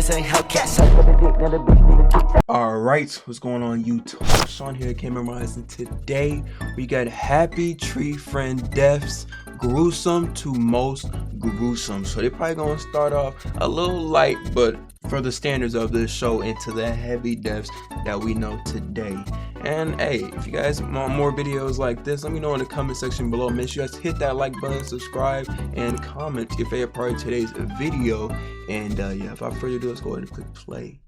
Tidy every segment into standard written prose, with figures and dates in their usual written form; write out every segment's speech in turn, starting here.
this ain't Hellcat. Alright, what's going on YouTube? Sean here, Cameronized, and today we got Happy Tree Friend deaths, gruesome to most gruesome. So they're probably gonna start off a little light, but for the standards of this show, into the heavy deaths that we know today. And hey, if you guys want more videos like this, let me know in the comment section below. Make sure you guys hit that like button, subscribe, and comment your favorite part of today's video. And yeah, without further ado, let's go ahead and click play.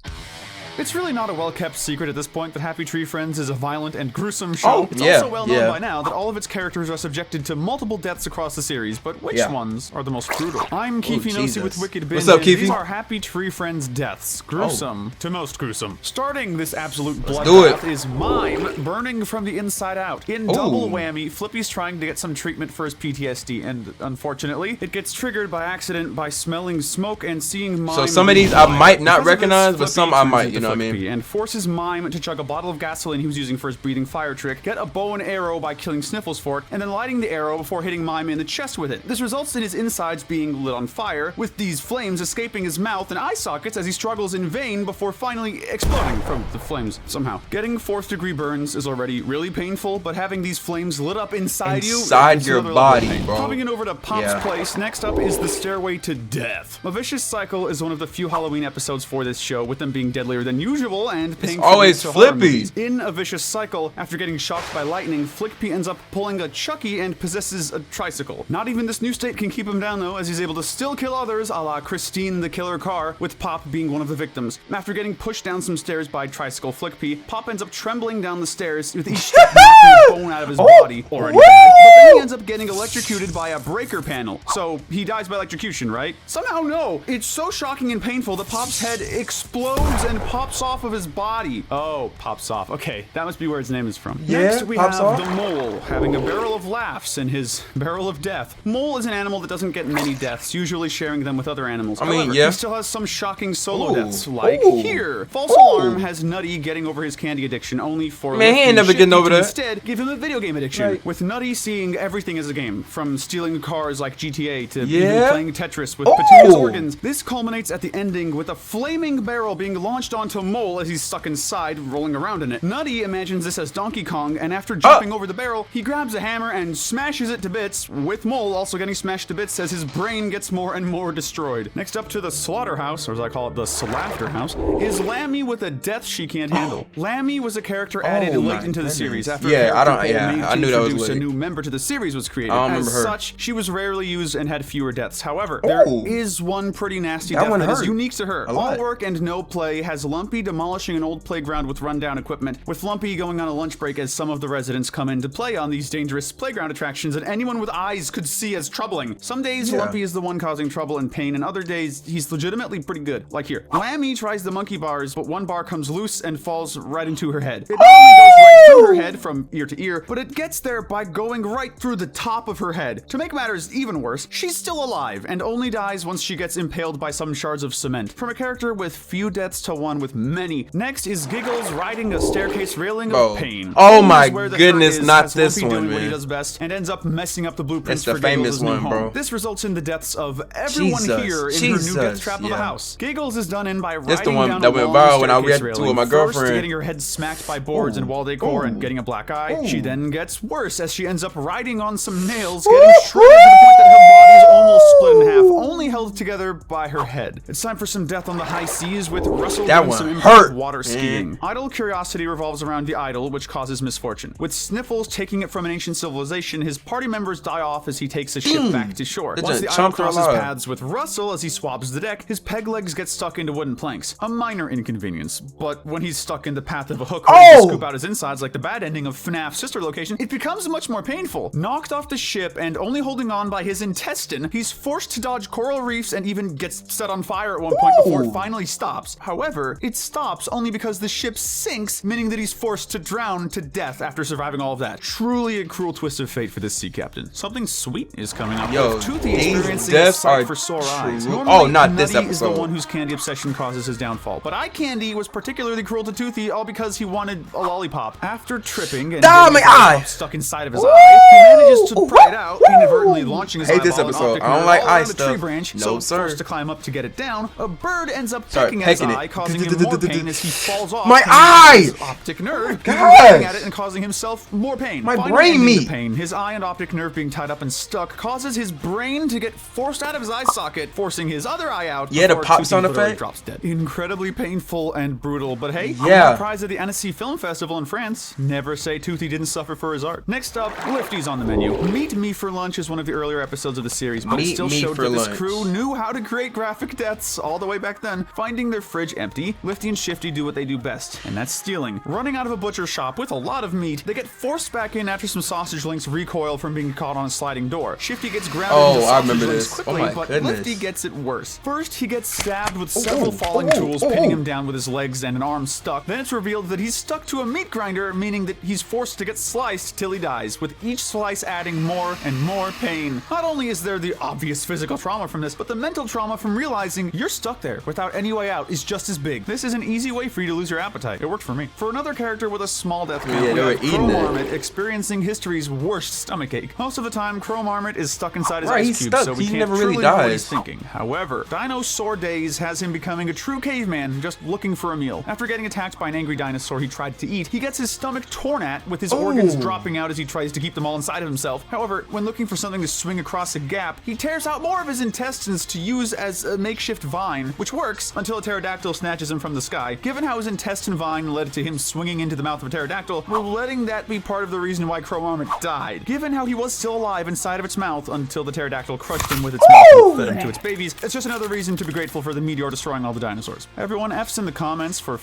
It's really not a well-kept secret at this point that Happy Tree Friends is a violent and gruesome show. It's yeah, also well known by now that all of its characters are subjected to multiple deaths across the series, but which ones are the most brutal? I'm Keefe Nosy with Wicked Bin, What's up, Keefe? These are Happy Tree Friends deaths, gruesome to most gruesome. Starting this absolute bloodbath is Mime burning from the inside out. In double whammy, Flippy's trying to get some treatment for his PTSD, and unfortunately, it gets triggered by accident by smelling smoke and seeing Mime. So some of these I might not recognize, but some I might, you know what I mean? And forces Mime to chug a bottle of gasoline he was using for his breathing fire trick, get a bow and arrow by killing Sniffles for it, and then lighting the arrow before hitting Mime in the chest with it. This results in his insides being lit on fire, with these flames escaping his mouth and eye sockets as he struggles in vain before finally exploding from the flames somehow. Getting 4th degree burns is already really painful, but having these flames lit up inside your body, bro. Coming in over to Pop's place, next up is the Stairway to Death. A Vicious Cycle is one of the few Halloween episodes for this show, with them being deadlier than usual and paying always Flippy. In a vicious cycle, after getting shocked by lightning, Flippy ends up pulling a Chucky and possesses a tricycle. Not even this new state can keep him down though, as he's able to still kill others, a la Christine the Killer Car, with Pop being one of the victims. After getting pushed down some stairs by tricycle Flippy, Pop ends up trembling down the stairs, with each step knocking a bone out of his body, already bad, but then he ends up getting electrocuted by a breaker panel. So he dies by electrocution, right? Somehow no! It's so shocking and painful that Pop's head explodes and pops off of his body. Oh, pops off. Okay, that must be where his name is from. Yeah, next we have the Mole, having a barrel of laughs in his barrel of death. Mole is an animal that doesn't get many deaths, usually sharing them with other animals. However, he still has some shocking solo deaths, like here. False Alarm has Nutty getting over his candy addiction only for he ain't never getting over that. Instead, give him a video game addiction, with Nutty seeing everything as a game, from stealing cars like GTA to even playing Tetris with Petunia's organs. This culminates at the ending with a flaming barrel being launched onto Mole as he's stuck inside, rolling around in it. Nutty imagines this as Donkey Kong, and after jumping over the barrel, he grabs a hammer and smashes it to bits, with Mole also getting smashed to bits as his brain gets more and more destroyed. Next up to the Slaughterhouse, or as I call it, the Slaughter House, is Lammy with a death she can't handle. Lammy was a character added late into the series after I knew that was late. A new member to the series was created. As such, she was rarely used and had fewer deaths. However, there is one pretty nasty death that is unique to her. All work and no play has Lumpy demolishing an old playground with rundown equipment, with Lumpy going on a lunch break as some of the residents come in to play on these dangerous playground attractions that anyone with eyes could see as troubling. Some days Lumpy is the one causing trouble and pain, and other days he's legitimately pretty good, like here. Lammy tries the monkey bars, but one bar comes loose and falls right into her head. It not only goes right through her head from ear to ear, but it gets there by going right through the top of her head. To make matters even worse, she's still alive and only dies once she gets impaled by some shards of cement. From a character with few deaths to one with many. Next is Giggles riding a staircase railing of pain. Oh my goodness, not this one, doing man. What he does best and ends up messing up the blueprints for Giggles' new one, home. bro. This results in the deaths of everyone here in her new death trap of a house. Giggles is done in by riding down that went viral when I reacted to it with my girlfriend. First, getting her head smacked by boards and wall decor and getting a black eye. She then gets worse as she ends up riding on some nails, getting shredded to the point that her body is almost split in half, only held together by her head. It's time for some death on the high seas with Russell doing some impressive water skiing. Idle curiosity revolves around the idol, which causes misfortune. With Sniffles taking it from an ancient civilization, his party members die off as he takes a ship back to shore. Once the idol crosses paths with Russell as he swabs the deck, his peg legs get stuck into wooden planks. A minor inconvenience, but when he's stuck in the path of a hook ready to scoop out his insides like the bad ending of FNAF's sister location, it becomes much more painful. Knocked off the ship and only holding on by his intestine, he's forced to dodge coral reefs and even gets set on fire at one point before it finally stops. However, it stops only because the ship sinks, meaning that he's forced to drown to death after surviving all of that. Truly a cruel twist of fate for this sea captain. Something sweet is coming up. With Toothy experiencing a sight for sore eyes. Normally, not this Nutty episode. is the one whose candy obsession causes his downfall, but Eye Candy was particularly cruel to Toothy all because he wanted a lollipop. After tripping and getting stuck inside of his eye, he manages to pry it out, inadvertently launching his eyeball and picking I don't her like all around ice a tree stuff. branch, No, so sir. forced to climb up to get it down, a bird ends up Start pecking at his pecking it. eye, causing him more pain as he falls off. My hanging eye! from his optic nerve, gosh! pecking at it and causing himself more pain. My Finally brain ending the meat. pain. His eye and optic nerve being tied up and stuck causes his brain to get forced out of his eye socket, forcing his other eye out. Yeah, the before pop Toothy sound literally effect? drops dead. Incredibly painful and brutal, but hey, Yeah. prize of the Annecy Film Festival in France. Never say Toothy didn't suffer for his art. Next up, Lifty's on the menu. Meet Me for Lunch is one of the earlier episodes of the series, but it Meet still Me showed for that this Lunch. crew knew how to create graphic deaths all the way back then. Finding their fridge empty, Lifty and Shifty do what they do best, and that's stealing. Running out of a butcher shop with a lot of meat, they get forced back in after some sausage links recoil from being caught on a sliding door. Shifty gets grounded Oh, into I sausage remember links this. quickly, Oh my but goodness. Lifty gets it worse. First, he gets stabbed with several falling tools, pinning him down with his legs and an arm stuck. Then it's revealed that he's stuck to a meat grinder, meaning that he's forced to get sliced till he dies, with each slice adding more and more pain. Not only is there the obvious physical trauma from this, but the mental trauma from realizing you're stuck there without any way out is just as big. This is an easy way for you to lose your appetite. It worked for me. For another character with a small death count, Yeah, we they were have eating Crow it. Marmot experiencing history's worst stomachache. Most of the time, Crow Marmot is stuck inside his Right, ice he's cube, stuck. so we He can't never really truly know what he's dies. thinking. However, Dinosaur Days has him becoming a true caveman, just looking for a meal. After getting attacked by an angry dinosaur he tried to eat, he gets his stomach torn at, with his organs dropping out as he tries to keep them all inside of himself. However, when looking for something to swing across a gap, he tears out more of his intestines to use as a makeshift vine, which works until a pterodactyl snatches him from the sky. Given how his intestine vine led to him swinging into the mouth of a pterodactyl, we're letting that be part of the reason why Crow Marmot died. Given how he was still alive inside of its mouth until the pterodactyl crushed him with its mouth and fed him to its babies, it's just another reason to be grateful for the meteor destroying all the dinosaurs. Everyone F's in the comments for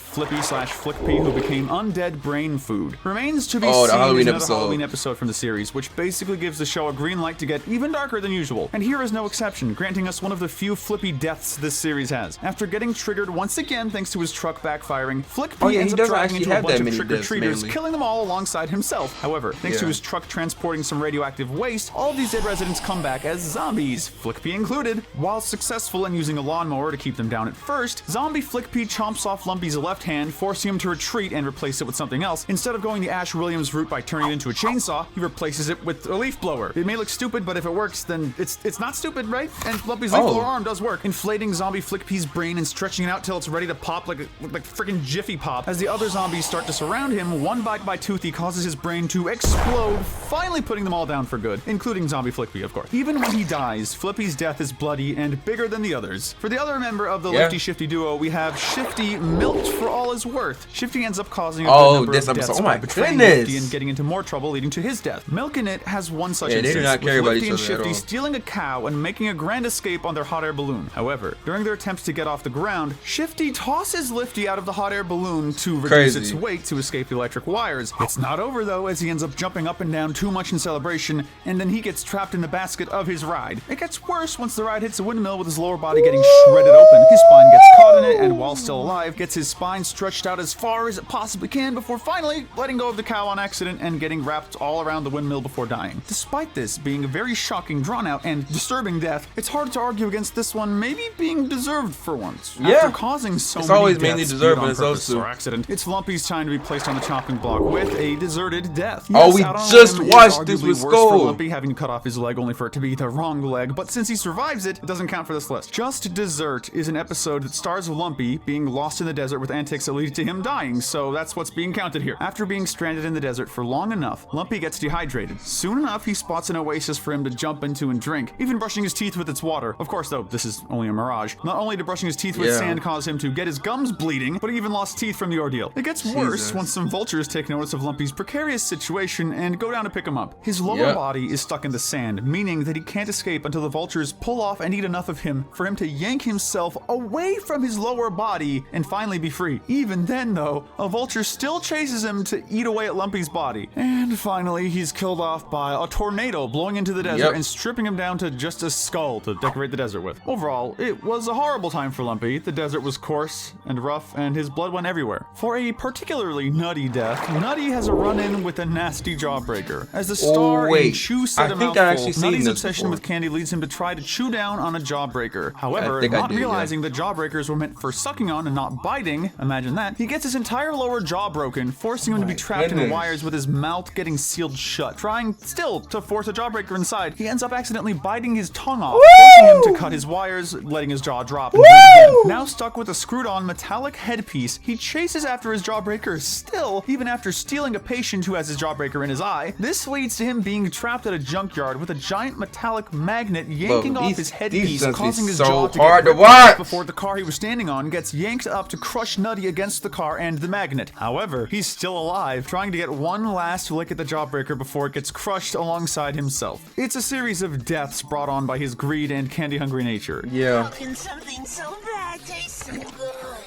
Flippy/Flickpy, who became undead brain food. Remains to be Oh, the seen Halloween is another episode. Halloween episode from the series, which basically gives the show a green light to get even darker than usual. And here is no exception, granting us one of the few Flippy deaths this series has. After getting triggered once again thanks to his truck backfiring, Flickpy Oh, yeah, ends he up doesn't driving actually into a have bunch that of many deaths, trick-or-treaters, mainly. killing them all alongside himself. However, thanks to Yeah. his truck transporting some radioactive waste, all of these dead residents come back as zombies, Flickpy included. While successful in using a lawnmower to keep them down at first, zombie Flickpy chomps off Lumpy's left hand, forcing him to retreat and replace it with something else. Instead of going the Ash Williams route by turning it into a chainsaw, he replaces it with a leaf blower. It may look stupid, but if it works, then it's not stupid, right? And Lumpy's leaf blower arm does work, inflating zombie Flickpy's brain and stretching it out till it's ready to pop like freaking Jiffy Pop. As the other zombies start to surround him, one bite by Toothy causes his brain to explode, finally putting them all down for good, including zombie Flickpy, of course. Even when he dies, Flippy's death is bloody and bigger than the others. For the other member of the Lifty-Shifty duo, we have Shifty milked for all his worth. Shifty ends up causing a good number this of episode. deaths Oh my by betraying goodness. Lifty and getting into more trouble, leading to his death. Milking It has one such Yeah, they do instance, not care with about Lifty each and other at Shifty all. stealing a cow and making a grand escape on their hot air balloon. However, during their attempts to get off the ground, Shifty tosses Lifty out of the hot air balloon to reduce Crazy. its weight to escape the electric wires. It's not over though, as he ends up jumping up and down too much in celebration, and then he gets trapped in the basket of his ride. It gets worse once the ride hits a windmill with his lower body getting shredded open. His spine gets caught in it, and while still alive, gets his spine stretched out as far as it possibly can before finally letting go of the cow on accident and getting wrapped all around the windmill before dying. Despite this being a very shocking, drawn-out, and disturbing death, it's hard to argue against this one maybe being deserved for once. Yeah. After causing so It's many always deaths, mainly be it deserved on when it's purpose those two. or accident, it's Lumpy's time to be placed on the chopping block with a deserted death. Oh, Yes, we out on a just limb is watched this arguably with worse for Skull. Lumpy having to cut off his leg only for it to be the wrong leg, but since he survives it, it doesn't count for this list. Just Dessert is an episode that stars Lumpy being lost in the desert with antics that lead to him dying, so that's what's being counted here. After being stranded in the desert for long enough, Lumpy gets dehydrated. Soon enough, he spots an oasis for him to jump into and drink, even brushing his teeth with its water. Of course, though, this is only a mirage. Not only did brushing his teeth with sand cause him to get his gums bleeding, but he even lost teeth from the ordeal. It gets worse once some vultures take notice of Lumpy's precarious situation and go down to pick him up. His lower body is stuck in the sand, meaning that he can't escape until the vultures pull off and eat enough of him for him to yank himself away from his lower body and finally be free. Even then, though, a vulture still chases him to eat away at Lumpy's body. And finally, he's killed off by a tornado blowing into the desert and stripping him down to just a skull to decorate the desert with. Overall, it was a horrible time for Lumpy. The desert was coarse and rough, and his blood went everywhere. For a particularly nutty death, Nutty has a run-in with a nasty jawbreaker. As the star in Chew said a mouthful, Nutty's obsession with candy leads him to try to chew down on a jawbreaker. However, not realizing that jawbreakers were meant for sucking on and not biting, imagine that, he gets his entire lower jaw broken, forcing him to be trapped in the wires with his mouth getting sealed shut. Trying still to force a jawbreaker inside, he ends up accidentally biting biting his tongue off, forcing him to cut his wires, letting his jaw drop and bleed again. Now stuck with a screwed-on metallic headpiece, he chases after his jawbreaker still, even after stealing a patient who has his jawbreaker in his eye. This leads to him being trapped at a junkyard with a giant metallic magnet yanking off his headpiece, causing his jaw to get ripped off before the car he was standing on gets yanked up to crush Nutty against the car and the magnet. However, he's still alive, trying to get one last lick at the jawbreaker before it gets crushed alongside himself. It's a series of deaths brought on by his greed and candy-hungry nature. Yeah. How can something so bad taste so good?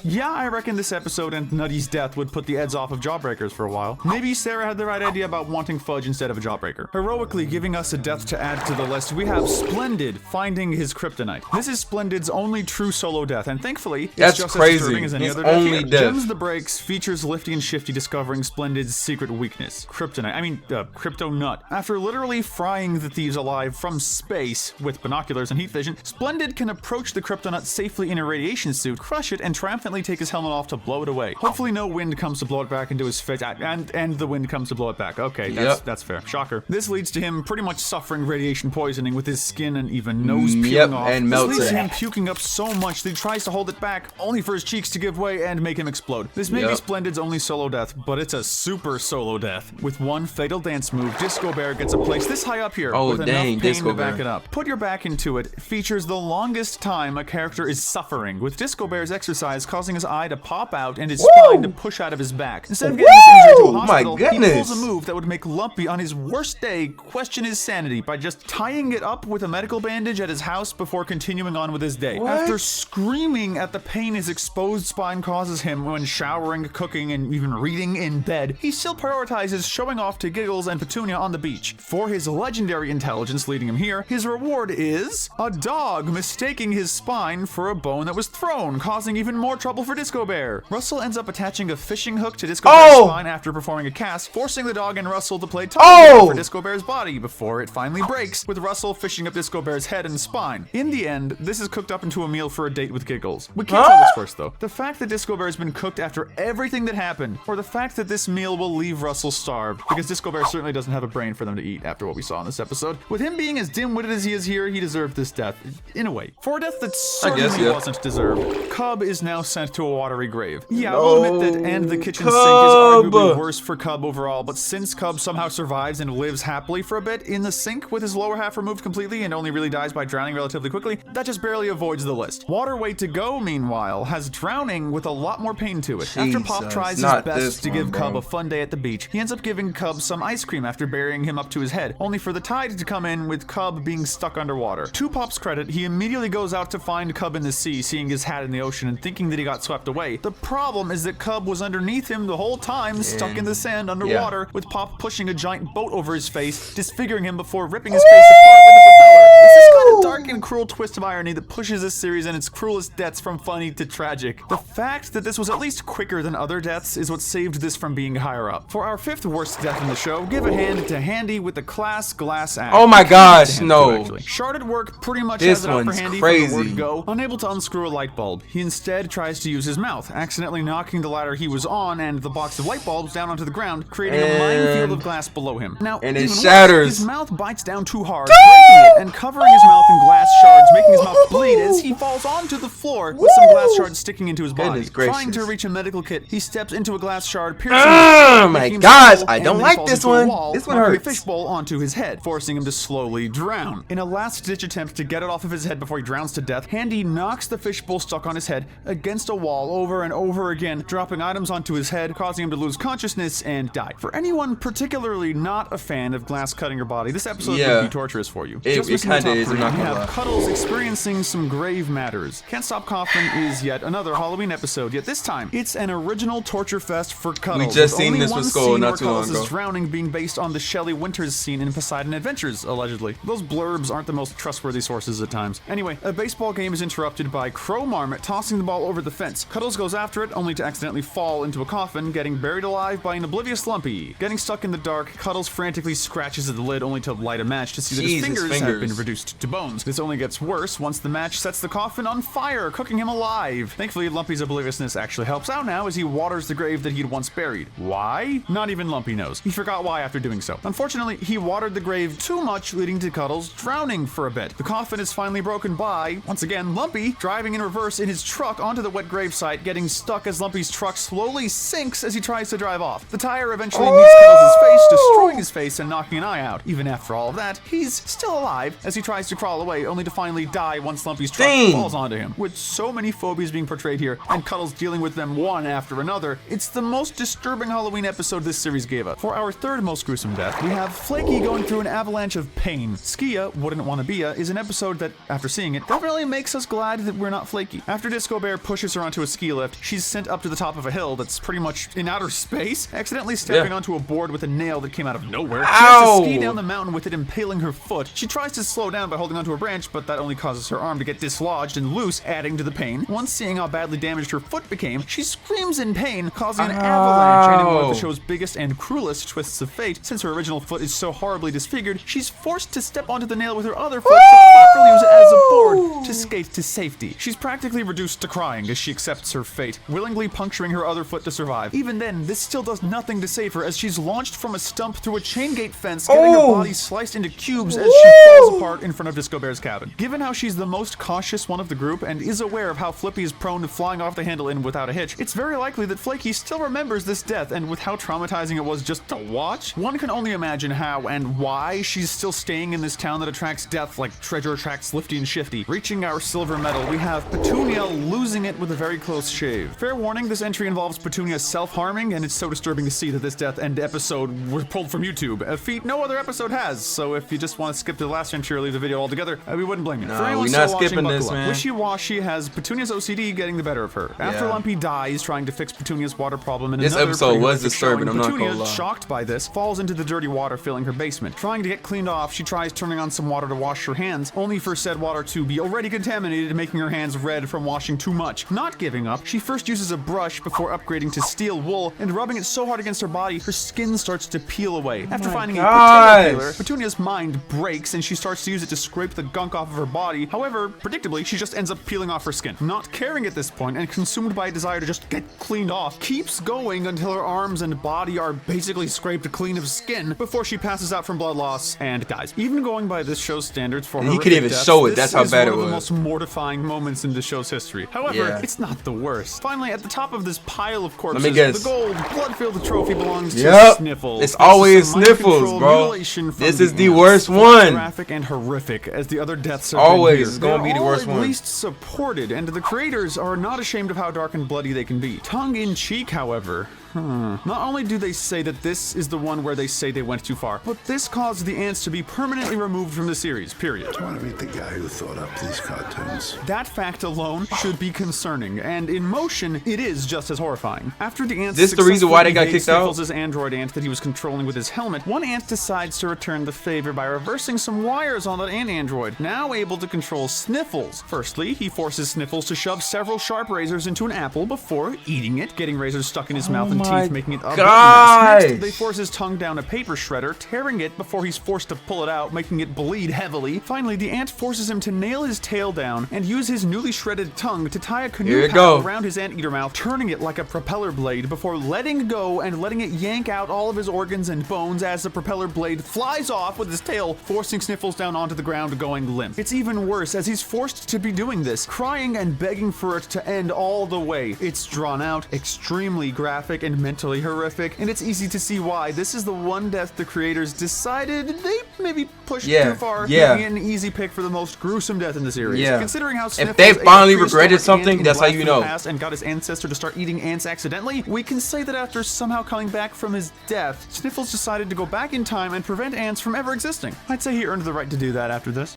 Yeah, I reckon this episode and Nutty's death would put the Eds off of jawbreakers for a while. Maybe Sarah had the right idea about wanting fudge instead of a jawbreaker. Heroically giving us a death to add to the list, we have Splendid finding his kryptonite. This is Splendid's only true solo death, and thankfully, it's just as disturbing as any other death here. Gems the Breaks features Lifty and Shifty discovering Splendid's secret weakness, kryptonite. Crypto nut. After literally frying the thieves alive from space with binoculars and heat vision, Splendid can approach the kryptonite safely in a radiation suit, crush it, and triumphantly take his helmet off to blow it away. Hopefully no wind comes to blow it back into his face, and the wind comes to blow it back. Okay, that's fair. Shocker. This leads to him pretty much suffering radiation poisoning with his skin and even nose peeling off. And this leads to him puking up so much that he tries to hold it back, only for his cheeks to give way and make him explode. This may be Splendid's only solo death, but it's a super solo death. With one fatal dance move, Disco Bear gets a place this high up here with enough pain to back it up. Put Your Back Into It features the longest time a character is suffering, with Disco Bear's exercise causing his eye to pop out and his spine to push out of his back. Instead of getting this injury to a hospital, he pulls a move that would make Lumpy on his worst day question his sanity by just tying it up with a medical bandage at his house before continuing on with his day. After screaming at the pain his exposed spine causes him when showering, cooking, and even reading in bed, he still prioritizes showing off to Giggles and Petunia on the beach. For his legendary intelligence leading him here, his reward is a dog mistaking his spine for a bone that was thrown, causing even more trouble for Disco Bear. Russell ends up attaching a fishing hook to Disco Bear's spine after performing a cast, forcing the dog and Russell to play tug for Disco Bear's body before it finally breaks, with Russell fishing up Disco Bear's head and spine. In the end, this is cooked up into a meal for a date with Giggles. We can't tell this first though. The fact that Disco Bear has been cooked after everything that happened, or the fact that this meal will leave Russell starved, because Disco Bear certainly doesn't have a brain for them to eat after what we saw in this episode. With him being as dim-witted as he is here, he deserved this death. In a way. For a death that certainly wasn't deserved, Cub is now sent to a watery grave. Yeah, we'll admit that And the Kitchen Sink is arguably worse for Cub overall, but since Cub somehow survives and lives happily for a bit in the sink with his lower half removed completely and only really dies by drowning relatively quickly, that just barely avoids the list. Waterway to Go, meanwhile, has drowning with a lot more pain to it. After Pop tries his best to give Cub a fun day at the beach, he ends up giving Cub some ice cream after burying him up to his head, only for the tide to come in with Cub being stuck underwater. To Pop's credit, he immediately goes out to find Cub in the sea, seeing his hat in the ocean and thinking that he got swept away. The problem is that Cub was underneath him the whole time, stuck in the sand underwater, with Pop pushing a giant boat over his face, disfiguring him before ripping his face apart with a propeller. It's this kind of dark and cruel twist of irony that pushes this series and its cruelest deaths from funny to tragic. The fact that this was at least quicker than other deaths is what saved this from being higher up. For our fifth worst death in the show, give a hand to Handy with the class glass axe. Oh my gosh, no. Shard at work pretty much has it out for Handy from the word go. Unable to unscrew a light bulb, he instead tries to use his mouth, accidentally knocking the ladder he was on and the box of light bulbs down onto the ground, creating a minefield of glass below him. Now, it shatters. His mouth bites down too hard, breaking it and covering his mouth in glass shards, making his mouth bleed as he falls onto the floor with some glass shards sticking into his body. Trying to reach a medical kit, he steps into a glass shard, piercing oh my gosh, I don't like this one. This one hurts. A fishbowl onto his head, forcing him to slowly drown. In a last-ditch attempt to get it off of his head before he drowns to death, Handy knocks the fishbowl stuck on his head against a wall over and over again, dropping items onto his head, causing him to lose consciousness and die. For anyone particularly not a fan of glass cutting your body, this episode would be torturous for you. It kind of is. We have Cuddles experiencing some grave matters. Can't Stop Coughing is yet another Halloween episode, yet this time it's an original torture fest for Cuddles. We just seen this with Skull not too long ago. Cuddles is drowning being based on the Shelley Winters scene in Poseidon Adventures, allegedly. Those blurbs aren't the most trustworthy sources at times. Anyway, a baseball game is interrupted by Crow Marmot tossing the ball over the fence. Cuddles goes after it, only to accidentally fall into a coffin, getting buried alive by an oblivious Lumpy. Getting stuck in the dark, Cuddles frantically scratches at the lid only to light a match to see that his fingers have been reduced to bone. bones. This only gets worse once the match sets the coffin on fire, cooking him alive. Thankfully, Lumpy's obliviousness actually helps out now as he waters the grave that he'd once buried. Why? Not even Lumpy knows. He forgot why after doing so. Unfortunately, he watered the grave too much, leading to Cuddles drowning for a bit. The coffin is finally broken by, once again, Lumpy driving in reverse in his truck onto the wet gravesite, getting stuck as Lumpy's truck slowly sinks as he tries to drive off. The tire eventually meets Cuddles' face, destroying his face and knocking an eye out. Even after all of that, he's still alive as he tries to crawl away, only to finally die once Lumpy's truck falls onto him. With so many phobias being portrayed here, and Cuddles dealing with them one after another, it's the most disturbing Halloween episode this series gave us. For our third most gruesome death, we have Flaky going through an avalanche of pain. Skia, Wouldn't Wanna Be Ya, is an episode that, after seeing it, definitely makes us glad that we're not Flaky. After Disco Bear pushes her onto a ski lift, she's sent up to the top of a hill that's pretty much in outer space, accidentally stepping onto a board with a nail that came out of nowhere. She has to ski down the mountain with it impaling her foot. She tries to slow down by holding onto a branch, but that only causes her arm to get dislodged and loose, adding to the pain. Once seeing how badly damaged her foot became, she screams in pain, causing an avalanche, ending one of the show's biggest and cruelest twists of fate. Since her original foot is so horribly disfigured, she's forced to step onto the nail with her other foot to properly use it as a board to skate to safety. She's practically reduced to crying as she accepts her fate, willingly puncturing her other foot to survive. Even then, this still does nothing to save her as she's launched from a stump through a chain gate fence, getting her body sliced into cubes as she falls apart in front of Disco Bear's cabin. Given how she's the most cautious one of the group and is aware of how Flippy is prone to flying off the handle in without a hitch, it's very likely that Flaky still remembers this death, and with how traumatizing it was just to watch, one can only imagine how and why she's still staying in this town that attracts death like treasure attracts Lifty and Shifty. Reaching our silver medal, we have Petunia losing it with a very close shave. Fair warning, this entry involves Petunia self-harming, and it's so disturbing to see that this death and episode were pulled from YouTube, a feat no other episode has, so if you just want to skip to the last entry or leave the video altogether, we wouldn't blame you. No, For anyone we're still not watching, skipping buckle this, up. man. Wishy-Washy has Petunia's OCD getting the better of her. After Lumpy dies trying to fix Petunia's water problem in This another episode pretty was horrific disturbing, showing, I'm not Petunia, gonna lie. shocked by this, falls into the dirty water filling her basement. Trying to get cleaned off, she tries turning on some water to wash her hands, only for said water to be already contaminated, making her hands red from washing too much. Not giving up, she first uses a brush before upgrading to steel wool, and rubbing it so hard against her body, her skin starts to peel away. After finding a potato peeler, Petunia's mind breaks and she starts to use it to scrape the gunk off of her body. However, predictably, she just ends up peeling off her skin. Not caring at this point and consumed by a desire to just get cleaned off, keeps going until her arms and body are basically scraped clean of skin before she passes out from blood loss and dies. Even going by this show's standards for he could even show it. That's how bad it was. One of the most mortifying moments in the show's history. However, it's not the worst. Finally, at the top of this pile of corpses, the gold, blood-filled trophy belongs to Sniffles. It's always Sniffles, bro. This is the worst one. Graphic and horrific as the other deaths are always gonna be the worst one. At least supported, and the creators are not ashamed of how dark and bloody they can be. Tongue-in-cheek, however. Not only do they say that this is the one where they say they went too far, but this caused the ants to be permanently removed from the series, period. I want to meet the guy who thought up these cartoons. That fact alone should be concerning, and in motion, it is just as horrifying. After the ants This is the reason why they got kicked out? Sniffles' android ant that he was controlling with his helmet, one ant decides to return the favor by reversing some wires on that ant android, now able to control Sniffles. Firstly, he forces Sniffles to shove several sharp razors into an apple before eating it, getting razors stuck in his mouth and teeth, making it a mess. Next, they force his tongue down a paper shredder, tearing it before he's forced to pull it out, making it bleed heavily. Finally, the ant forces him to nail his tail down and use his newly shredded tongue to tie a canoe paddle around his anteater mouth, turning it like a propeller blade before letting go and letting it yank out all of his organs and bones as the propeller blade flies off with his tail, forcing Sniffles down onto the ground, going limp. It's even worse as he's forced to be doing this, crying and begging for it to end all the way. It's drawn out, extremely graphic, and mentally horrific, and it's easy to see why this is the one death the creators decided they maybe pushed too far, making it an easy pick for the most gruesome death in the series. Considering how Sniffles, if they finally regretted something, that's how you know. And got his ancestor to start eating ants accidentally, we can say that after somehow coming back from his death, Sniffles decided to go back in time and prevent ants from ever existing. I'd say he earned the right to do that after this.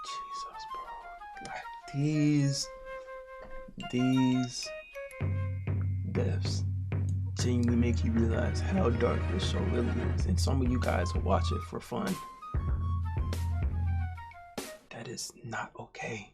Jesus, bro. Like these deaths genuinely make you realize how dark this show really is, and some of you guys will watch it for fun. That is not okay.